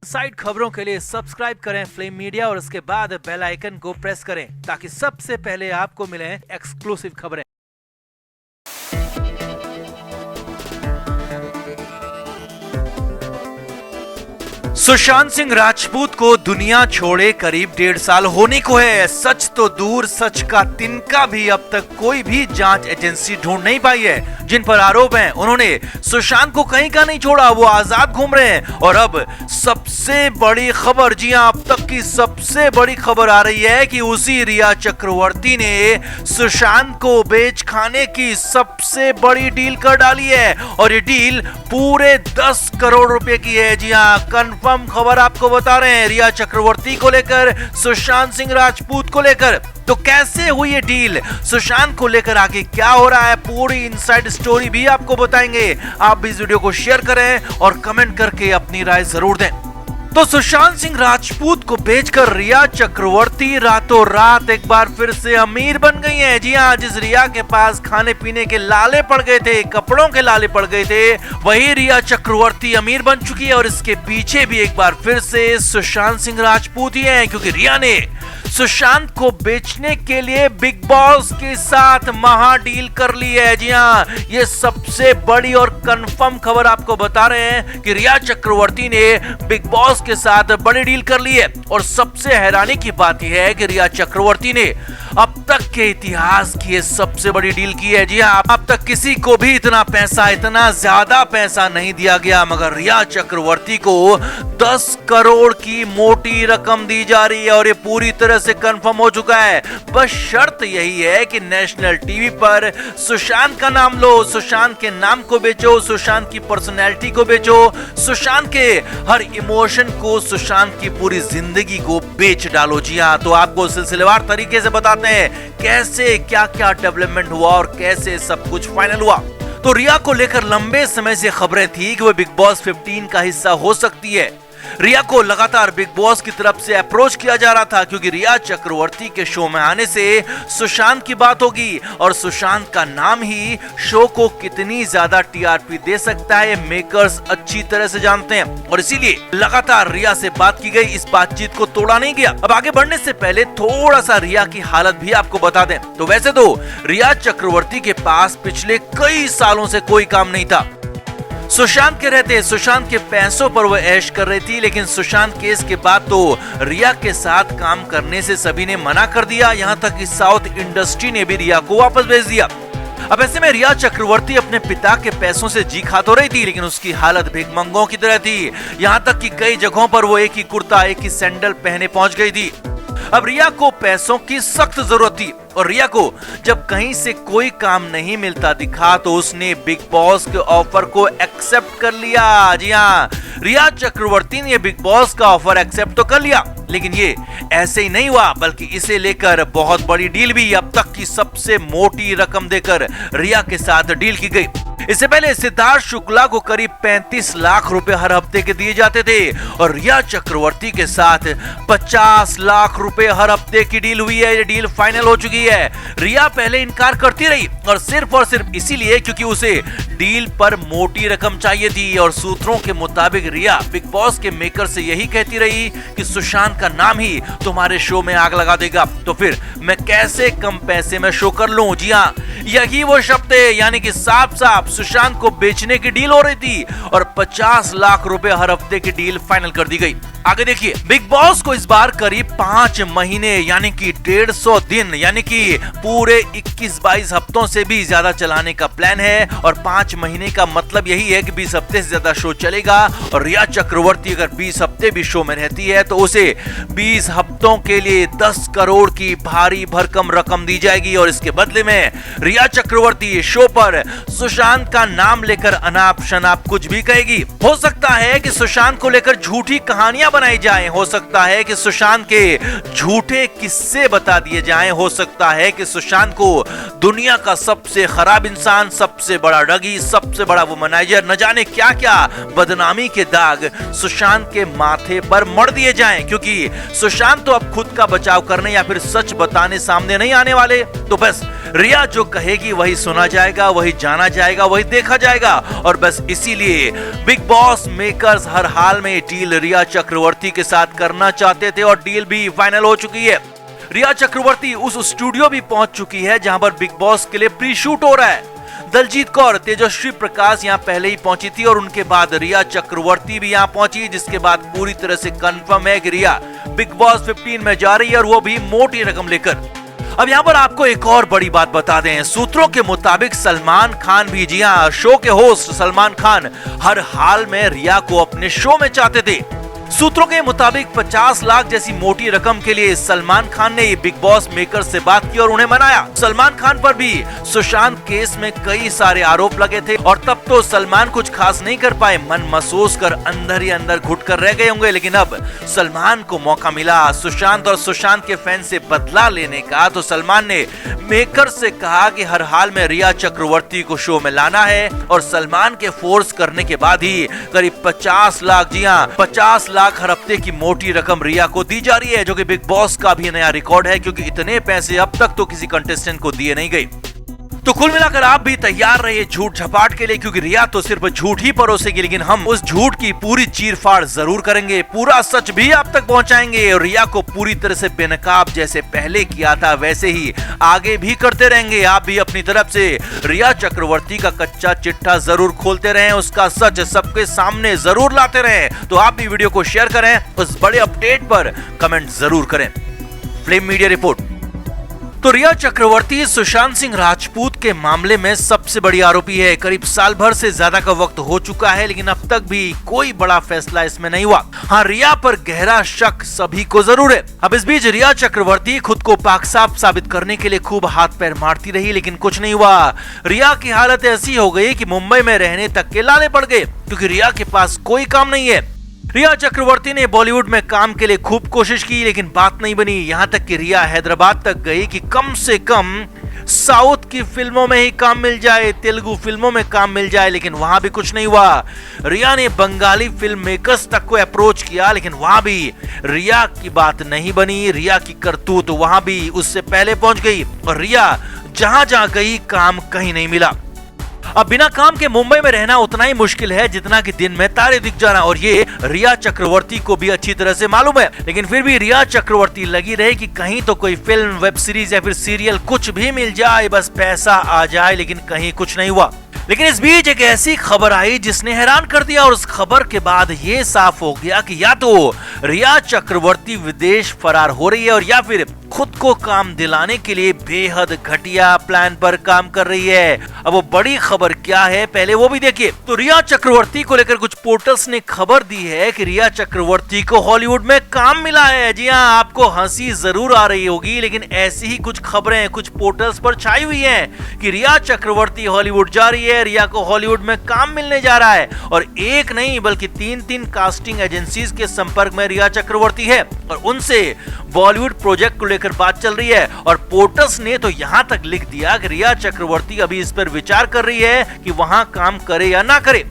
Side खबरों के लिए सब्सक्राइब करें फ्लेम मीडिया और उसके बाद बेल आइकन को प्रेस करें ताकि सबसे पहले आपको मिले एक्सक्लूसिव खबरें। सुशांत सिंह राजपूत को दुनिया छोड़े करीब 1.5 साल होने को है। सच तो दूर, सच का तिनका भी अब तक कोई भी जांच एजेंसी ढूंढ नहीं पाई है। जिन पर आरोप हैं उन्होंने सुशांत को कहीं का नहीं छोड़ा, वो आजाद घूम रहे हैं। और अब सबसे बड़ी खबर, जी हां, अब तक की सबसे बड़ी खबर आ रही है कि उसी रिया चक्रवर्ती ने सुशांत को बेच खाने की सबसे बड़ी डील कर डाली है और ये डील पूरे 10 करोड़ रुपए की है। जी हां, कंफर्म खबर आपको बता रहे हैं रिया चक्रवर्ती को लेकर, सुशांत सिंह राजपूत को लेकर। तो कैसे हुई ये डील, सुशांत को लेकर आगे क्या हो रहा है, पूरी इनसाइड स्टोरी भी आपको बताएंगे। आप भी इस वीडियो को शेयर करें और कमेंट करके अपनी राय जरूर दें। तो सुशांत सिंह राजपूत को बेचकर रिया चक्रवर्ती रातों रात एक बार फिर से अमीर बन गई हैं। जी हां, जिस रिया के पास खाने पीने के लाले पड़ गए थे, कपड़ों के लाले पड़ गए थे, वही रिया चक्रवर्ती अमीर बन चुकी है। और इसके पीछे भी एक बार फिर से सुशांत सिंह राजपूत ही हैं, क्योंकि रिया ने सुशांत को बेचने के लिए बिग बॉस के साथ महा डील कर ली है। जी हां, ये सबसे बड़ी और कंफर्म खबर आपको बता रहे हैं कि रिया चक्रवर्ती ने बिग बॉस के साथ बड़ी डील कर ली है। और सबसे हैरानी की बात यह है कि रिया चक्रवर्ती ने अब तक के इतिहास की ये सबसे बड़ी डील की है। जी हां, अब तक किसी को भी इतना ज्यादा पैसा नहीं दिया गया, मगर रिया चक्रवर्ती को 10 करोड़ की मोटी रकम दी जा रही है और ये पूरी तरह से कंफर्म हो चुका है। बस शर्त यही है कि नेशनल टीवी पर सुशांत का नाम लो, सुशांत के नाम को बेचो, सुशांत की पर्सनैलिटी को बेचो, सुशांत के हर इमोशन को, सुशांत की पूरी जिंदगी को बेच डालो। जी हां, तो आपको सिलसिलेवार तरीके से बताते हैं कैसे क्या क्या डेवलपमेंट हुआ और कैसे सब कुछ फाइनल हुआ। तो रिया को लेकर लंबे समय से खबरें थी कि वो बिग बॉस 15 का हिस्सा हो सकती है। रिया को लगातार बिग बॉस की तरफ से अप्रोच किया जा रहा था, क्योंकि रिया चक्रवर्ती के शो में आने से सुशांत की बात होगी और सुशांत का नाम ही शो को कितनी ज्यादा टीआरपी दे सकता है, मेकर्स अच्छी तरह से जानते हैं। और इसीलिए लगातार रिया से बात की गई, इस बातचीत को तोड़ा नहीं गया। अब आगे बढ़ने से पहले थोड़ा सा रिया की हालत भी आपको बता दें। तो वैसे तो रिया चक्रवर्ती के पास पिछले कई सालों से कोई काम नहीं था। सुशांत के रहते सुशांत के पैसों पर वो ऐश कर रही थी, लेकिन सुशांत केस के बाद तो रिया के साथ काम करने से सभी ने मना कर दिया। यहाँ तक कि साउथ इंडस्ट्री ने भी रिया को वापस भेज दिया। अब ऐसे में रिया चक्रवर्ती अपने पिता के पैसों से जी खा तो रही थी, लेकिन उसकी हालत भिखमंगों की तरह थी। यहाँ तक कि कई जगहों पर वो एक ही कुर्ता, एक ही सैंडल पहने पहुंच गई थी। अब रिया को पैसों की सख्त जरूरत थी और रिया को जब कहीं से कोई काम नहीं मिलता दिखा तो उसने बिग बॉस के ऑफर को एक्सेप्ट कर लिया। जी हां, रिया चक्रवर्ती ने बिग बॉस का ऑफर एक्सेप्ट तो कर लिया, लेकिन ये ऐसे ही नहीं हुआ, बल्कि इसे लेकर बहुत बड़ी डील भी, अब तक की सबसे मोटी रकम देकर रिया के साथ डील की गई। इससे पहले सिद्धार्थ शुक्ला को करीब 35 लाख रुपए हर हफ्ते के दिए जाते थे और रिया चक्रवर्ती के साथ 50 लाख रुपए हर हफ्ते की डील हुई है। ये डील फाइनल हो चुकी है। रिया पहले इनकार करती रही और सिर्फ इसीलिए क्योंकि उसे डील पर मोटी रकम चाहिए थी। और सूत्रों के मुताबिक रिया बिग बॉस के मेकर से यही कहती रही कि सुशांत का नाम ही तुम्हारे शो में आग लगा देगा, तो फिर मैं कैसे कम पैसे में शो कर लूं। जी हाँ, यही वो शब्द है, यानी कि साफ साफ सुशांत को बेचने की डील हो रही थी और 50 लाख रुपए हर हफ्ते की डील फाइनल कर दी गई। आगे देखिए, बिग बॉस को इस बार करीब 5 महीने यानी कि 150 दिन यानी कि पूरे 21-22 हफ्तों से भी ज्यादा चलाने का प्लान है। और 5 महीने का मतलब यही है कि 20 हफ्ते से ज्यादा शो चलेगा। और रिया चक्रवर्ती अगर 20 हफ्ते भी शो में रहती है तो उसे 20 हफ्तों के लिए 10 करोड़ की भारी भरकम रकम दी जाएगी। और इसके बदले में रिया चक्रवर्ती शो पर सुशांत का नाम लेकर अनाप शनाप कुछ भी कहेगी। हो सकता है कि सुशांत को लेकर झूठी कहानियां बनाई जाएं, हो सकता है कि सुशांत के झूठे किस्से बता दिए जाएं, हो सकता है कि सुशांत को दुनिया का सबसे खराब इंसान, सबसे बड़ा ठगी, सबसे बड़ा वुमनाइजर, न जाने क्या क्या बदनामी के दाग सुशांत के माथे पर मढ़ दिए जाएं, क्योंकि सुशांत तो अब खुद का बचाव करने या फिर सच बताने सामने नहीं आने वाले। तो बस रिया जो कहेगी वही सुना जाएगा, वही जाना जाएगा, वही देखा जाएगा। और बस इसीलिए बिग बॉस मेकर्स हर हाल में डील रिया चक्रवर्ती के साथ करना चाहते थे और डील भी फाइनल हो चुकी है। रिया चक्रवर्ती उस स्टूडियो भी पहुंच चुकी है जहां पर बिग बॉस के लिए प्री शूट हो रहा है। दलजीत कौर, तेजस्वी प्रकाश यहां पहले ही पहुंची थी और उनके बाद रिया चक्रवर्ती भी यहां पहुंची, जिसके बाद पूरी तरह से कंफर्म है कि रिया बिग बॉस 15 में जा रही है और वो भी मोटी रकम लेकर। अब यहाँ पर आपको एक और बड़ी बात बता दें, सूत्रों के मुताबिक सलमान खान भी, जी हाँ, शो के होस्ट सलमान खान हर हाल में रिया को अपने शो में चाहते थे। सूत्रों के मुताबिक 50 लाख जैसी मोटी रकम के लिए सलमान खान ने बिग बॉस मेकर से बात की और उन्हें मनाया। सलमान खान पर भी सुशांत केस में कई सारे आरोप लगे थे और तब तो सलमान कुछ खास नहीं कर पाए, मन महसूस कर अंदर ही अंदर घुट कर रह गए होंगे। लेकिन अब सलमान को मौका मिला सुशांत और सुशांत के फैन से बदला लेने का, तो सलमान ने मेकर से कहा कि हर हाल में रिया चक्रवर्ती को शो में लाना है और सलमान के फोर्स करने के बाद ही करीब 50 लाख, जी हाँ, 50 लाख हर हफ्ते की मोटी रकम रिया को दी जा रही है, जो कि बिग बॉस का भी नया रिकॉर्ड है, क्योंकि इतने पैसे अब तक तो किसी कंटेस्टेंट को दिए नहीं गए। तो कुल मिलाकर आप भी तैयार रहिए झूठ झपाट के लिए, क्योंकि रिया तो सिर्फ झूठ ही परोसेगी, लेकिन हम उस झूठ की पूरी चीरफाड़ जरूर करेंगे, पूरा सच भी आप तक पहुंचाएंगे और रिया को पूरी तरह से बेनकाब जैसे पहले किया था वैसे ही आगे भी करते रहेंगे। आप भी अपनी तरफ से रिया चक्रवर्ती का कच्चा चिट्ठा जरूर खोलते रहें, उसका सच सबके सामने जरूर लाते रहें। तो आप भी वीडियो को शेयर करें, उस बड़े अपडेट पर कमेंट जरूर करें। Flame media report. तो रिया चक्रवर्ती सुशांत सिंह राजपूत के मामले में सबसे बड़ी आरोपी है। करीब साल भर से ज्यादा का वक्त हो चुका है, लेकिन अब तक भी कोई बड़ा फैसला इसमें नहीं हुआ। हाँ, रिया पर गहरा शक सभी को जरूर है। अब इस बीच रिया चक्रवर्ती खुद को पाक साफ साबित करने के लिए खूब हाथ पैर मारती रही, लेकिन कुछ नहीं हुआ। रिया की हालत ऐसी हो गई कि मुंबई में रहने तक के लाले पड़ गए, क्योंकि रिया के पास कोई काम नहीं है। रिया चक्रवर्ती ने बॉलीवुड में काम के लिए खूब कोशिश की, लेकिन बात नहीं बनी। यहाँ तक कि रिया हैदराबाद तक गई कि कम से कम साउथ की फिल्मों में ही काम मिल जाए, तेलुगु फिल्मों में काम मिल जाए, लेकिन वहां भी कुछ नहीं हुआ। रिया ने बंगाली फिल्म मेकर्स तक को अप्रोच किया, लेकिन वहां भी रिया की बात नहीं बनी। रिया की करतूत वहां भी उससे पहले पहुंच गई और रिया जहां जहां गई काम कहीं नहीं मिला। अब बिना काम के मुंबई में रहना उतना ही मुश्किल है जितना कि दिन में तारे दिख जाना, और ये रिया चक्रवर्ती को भी अच्छी तरह से मालूम है। लेकिन फिर भी रिया चक्रवर्ती लगी रहे कि कहीं तो कोई फिल्म, वेब सीरीज या फिर सीरियल कुछ भी मिल जाए, बस पैसा आ जाए, लेकिन कहीं कुछ नहीं हुआ। लेकिन इस बीच एक ऐसी खबर आई जिसने हैरान कर दिया और उस खबर के बाद ये साफ हो गया कि या तो रिया चक्रवर्ती विदेश फरार हो रही है और या फिर खुद को काम दिलाने के लिए बेहद घटिया प्लान पर काम कर रही है। अब वो बड़ी खबर क्या है, पहले वो भी देखिए। तो रिया चक्रवर्ती को लेकर कुछ पोर्टल्स ने खबर दी है कि रिया चक्रवर्ती को हॉलीवुड में काम मिला है। जी हाँ, आपको हंसी जरूर आ रही होगी, लेकिन ऐसी ही कुछ खबरें कुछ पोर्टल्स पर छाई हुई हैं कि रिया चक्रवर्ती हॉलीवुड जा रही है, रिया को हॉलीवुड में काम मिलने जा रहा है। और एक नहीं बल्कि 3 कास्टिंग एजेंसीज के संपर्क में रिया चक्रवर्ती है और उनसे बॉलीवुड प्रोजेक्ट को लेकर बात चल रही है। और पोर्टल्स ने तो यहां तक लिख दिया कि रिया चक्रवर्ती अभी इस पर विचार कर रही है कि वहां काम करे या ना करे।